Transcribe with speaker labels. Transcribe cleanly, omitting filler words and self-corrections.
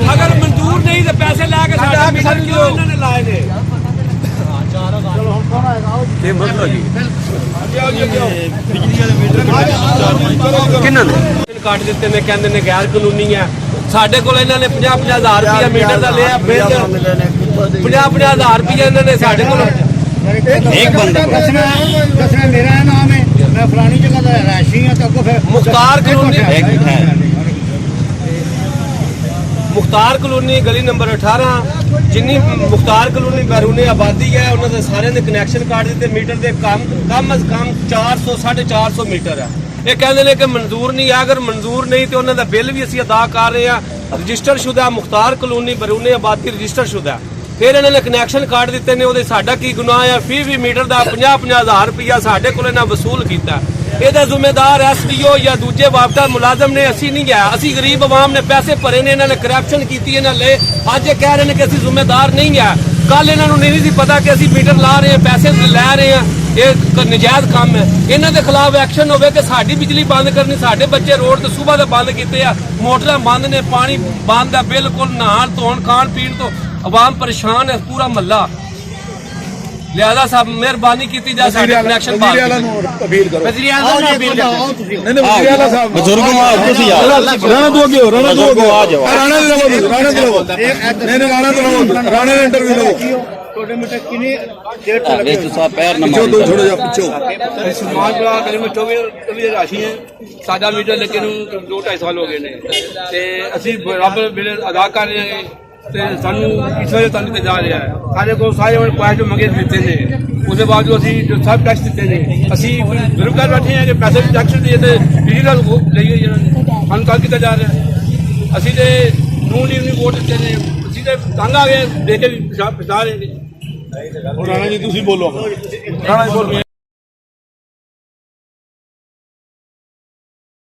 Speaker 1: अगर मंजूर नहीं तो पैसे लैके इन्होंने लाए ने ਕੱਟ ਦਿੱਤੇ ਨੇ ਕਹਿੰਦੇ ਨੇ ਗੈਰ ਕਾਨੂੰਨੀ ਹੈ ਸਾਡੇ ਕੋਲ ਇਹਨਾਂ ਨੇ 50-50,000 ਰੁਪਇਆ ਮੀਟਰ ਦਾ ਲਿਆ ਬਿੱਲ 50-50,000 ਰੁਪਇਆ ਇਹਨਾਂ ਨੇ ਸਾਡੇ ਕੋਲ एक बंदा
Speaker 2: दसना मेरा नाम है मैं फलानी जगह का राशि है तो फिर
Speaker 1: मुख्तार कॉलोनी गली नंबर 18 जिन्नी मुख्तार कॉलोनी बैरूनी आबादी है उन्होंने सारे ने कनैक्शन काट दिते मीटर के कम अज कम 400-450 मीटर है ये कहते हैं कि मंजूर नहीं है अगर मंजूर नहीं तो उन्होंने बिल भी असी अदा कर रहे हैं रजिस्टर शुदा मुख्तार कॉलोनी बैरूनी आबादी रजिस्टर शुदा फिर इन्होंने कनैक्शन काट दिते ने उहदे साडा की गुनाह है फी मीटर का 50-50,000 रुपया साडे कोल इन्हां वसूल कीता ਇਹਦਾ ਜ਼ਿੰਮੇਦਾਰ ਐਸਡੀਓ ਜਾਂ ਦੂਜੇ ਵਾਪਦਾ ਮੁਲਾਜ਼ਮ ਨੇ ਅਸੀਂ ਨਹੀਂ ਗਿਆ ਅਸੀਂ ਗਰੀਬ ਆਵਾਮ ਨੇ ਪੈਸੇ ਭਰੇ ਨੇ ਇਹਨਾਂ ਨੇ ਕਰਪਸ਼ਨ ਕੀਤੀ ਇਹਨਾਂ ਲੈ ਅੱਜ ਇਹ ਕਹਿ ਰਹੇ ਨੇ ਕਿ ਅਸੀਂ ਜ਼ਿੰਮੇਦਾਰ ਨਹੀਂ ਗਿਆ ਕੱਲ ਇਹਨਾਂ ਨੂੰ ਨਹੀਂ ਸੀ ਪਤਾ ਕਿ ਅਸੀਂ ਮੀਟਰ ਲਾ ਰਹੇ ਹਾਂ ਪੈਸੇ ਲੈ ਰਹੇ ਹਾਂ ਇਹ ਨਜਾਇਜ਼ ਕੰਮ ਹੈ ਇਹਨਾਂ ਦੇ ਖਿਲਾਫ ਐਕਸ਼ਨ ਹੋਵੇ ਕਿ ਸਾਡੀ ਬਿਜਲੀ ਬੰਦ ਕਰਨੀ ਸਾਡੇ ਬੱਚੇ ਰੋਡ ਤੇ ਸਵੇਰ ਦੇ ਬੰਦ ਕੀਤੇ ਆ ਮੋਟਰਾਂ ਬੰਦ ਨੇ ਪਾਣੀ ਬੰਦ ਹੈ ਬਿਲਕੁਲ ਨਹਾਣ ਧੋਣ ਖਾਣ ਪੀਣ ਤੋਂ ਆਵਾਮ ਪਰੇਸ਼ਾਨ ਹੈ पूरा महला लिहाजा साहब मेहरबानी की जाए कनैक्शन
Speaker 2: अपील करो
Speaker 1: साडा मीटर लगे 2-2.5 साल हो गए ने असी बराबर बिल अदा कर रहे हैं सानू इस वजह तंग जा रहा है सारे को सारे पैसे मंगे दिते ने उसके बाद जो असी सब टैक्स दिते ने असी जुर्म कर बैठे हैं कि पैसे भी टैक्स दिए थे बिजली का लईए सानू तंग किया जा रहा है असी तो नून लीग नहीं वोट दिते ने असी तो तंग आ गए देख के फसा रहे हैं
Speaker 2: राणा जी तुसी बोलो
Speaker 1: राणा जी बोलो